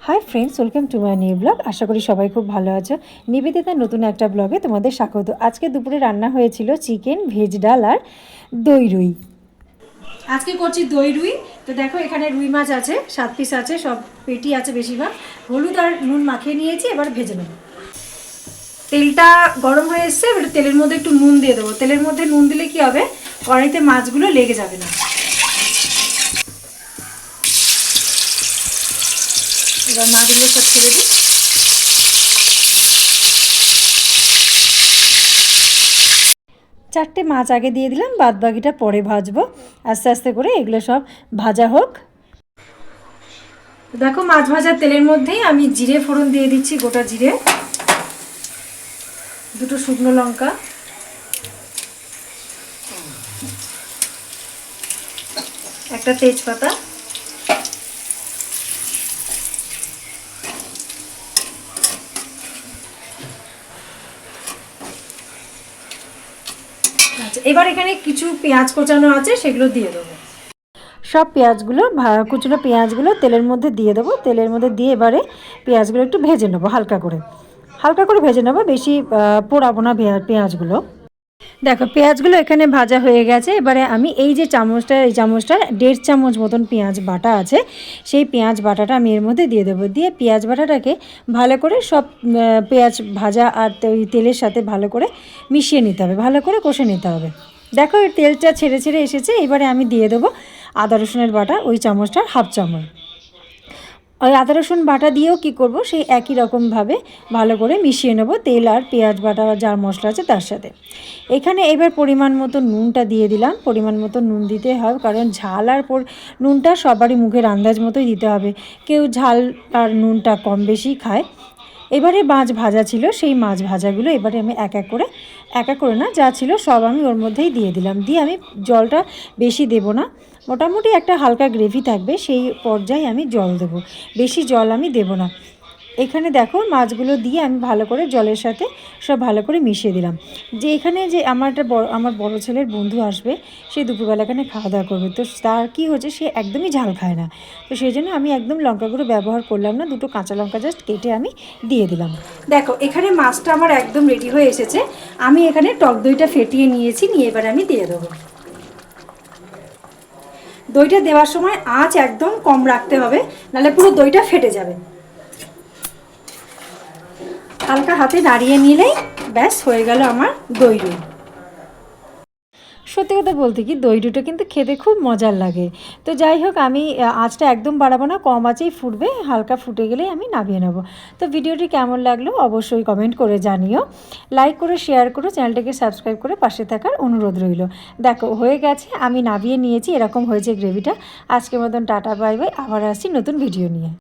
High friends, welcome to my new blog. আশা করি সবাই খুব ভালো আছো। নিবেদিতার নতুন একটা ব্লগে তোমাদের স্বাগত। আজকে দুপুরে রান্না হয়েছিল চিকেন, ভেজ ডাল আর দই রুই। আজকে করছি দই রুই। তো দেখো এখানে রুই মাছ আছে, 7 পিস আছে, সব পেটি আছে বেশিরভাগ। হলুদ আর নুন মাখিয়ে নিয়েছি, এবার ভেজে নেব। তেলটা গরম হয়ে এসছে, এবার তেলের মধ্যে একটু নুন দিয়ে দেবো। তেলের মধ্যে নুন দিলে কি হবে, কড়াইতে মাছগুলো লেগে যাবে না। এবার মাছগুলো সব ছেড়ে দিই। চারটে মাছ আগে দিয়ে দিলাম, বাদ বাকিটা পরে ভাজবো। আস্তে আস্তে করে এগুলো সব ভাজা হোক। দেখো মাছ ভাজার তেলের মধ্যেই আমি জিরে ফোড়ন দিয়ে দিচ্ছি, গোটা জিরে, দুটো শুকনো লঙ্কা, একটা তেজপাতা, আচ্ছা এবার এখানে কিছু পেঁয়াজ কোচানো আছে, সেগুলো দিয়ে দেবো। সব পেঁয়াজগুলো কুচনো পেঁয়াজগুলো তেলের মধ্যে দিয়ে দেবো। তেলের মধ্যে দিয়ে এবারে পেঁয়াজগুলো একটু ভেজে নেবো, হালকা করে ভেজে নেবো, বেশি পোড়াবো না পেঁয়াজগুলো। দেখো পেঁয়াজগুলো এখানে ভাজা হয়ে গেছে। এবারে আমি এই যে চামচটা, এই চামচটা 1.5 চামচ মতন পেঁয়াজ বাটা আছে, সেই পেঁয়াজ বাটাটা আমি এর মধ্যে দিয়ে দেবো। দিয়ে পেঁয়াজ বাটাটাকে ভালো করে সব পেঁয়াজ ভাজা আর ওই তেলের সাথে ভালো করে মিশিয়ে নিতে হবে, ভালো করে কষে নিতে হবে। দেখো এর তেলটা ছেড়ে ছেড়ে এসেছে। এবারে আমি দিয়ে দেবো আদা রসুনের বাটা, ওই চামচটার 1/2 চামচ। ওই আদা রসুন বাটা দিয়েও কী করব, সেই একই রকমভাবে ভালো করে মিশিয়ে নেব তেল আর পেঁয়াজ বাটা যার মশলা আছে তার সাথে। এখানে এবার পরিমাণ মতো নুনটা দিয়ে দিলাম। পরিমাণ মতো নুন দিতে হবে, কারণ ঝাল আর নুনটা সবারই মুখের আন্দাজ মতোই দিতে হবে। কেউ ঝাল আর নুনটা কম বেশি খায়। এবারে মাছ ভাজা ছিল, সেই মাছ ভাজাগুলো এবারে আমি এক এক করে না, যা ছিল সব আমি ওর মধ্যেই দিয়ে দিলাম। দিয়ে আমি জলটা বেশি দেব না, মোটামুটি একটা হালকা গ্রেভি থাকবে, সেই পর্যায়ে আমি জল দেবো, বেশি জল আমি দেব না। এখানে দেখো মাছগুলো দিয়ে আমি ভালো করে জলের সাথে সব ভালো করে মিশিয়ে দিলাম। যে এখানে যে আমার বড় ছেলের বন্ধু আসবে, সে দুপুরবেলা এখানে খাওয়া দাওয়া করবে। তো তার কী হচ্ছে, সে একদমই ঝাল খায় না। তো সেই জন্য আমি একদম লঙ্কা গুঁড়ো ব্যবহার করলাম না, দুটো কাঁচা লঙ্কা জাস্ট কেটে আমি দিয়ে দিলাম। দেখো এখানে মাছটা আমার একদম রেডি হয়ে এসেছে। আমি এখানে টক দইটা ফেটিয়ে নিয়েছি, নিয়ে এবার আমি দিয়ে দেবো। দইটা দেওয়ার সময় আঁচ একদম কম রাখতে হবে, নাহলে পুরো দইটা ফেটে যাবে। হালকা হাতে নাড়িয়ে নিলেই ব্যাস হয়ে গেল আমার দই রুই। সত্যি কথা বলতে কি, দই রুইটা কিন্তু খেতে খুব মজার লাগে। তো যাই হোক, আমি আঁচটা একদম বাড়াবো না, কম আঁচেই ফুটবে, হালকা ফুটে গেলেই আমি নামিয়ে নেব। তো ভিডিওটি কেমন লাগলো অবশ্যই কমেন্ট করে জানিও, লাইক করে শেয়ার করো, চ্যানেলটাকে সাবস্ক্রাইব করে পাশে থাকার অনুরোধ রইল। দেখো হয়ে গেছে, আমি নামিয়ে নিয়েছি, এরকম হয়েছে গ্রেভিটা। আজকের মতন টাটা বাই বাই, আবার আসছি নতুন ভিডিও নিয়ে।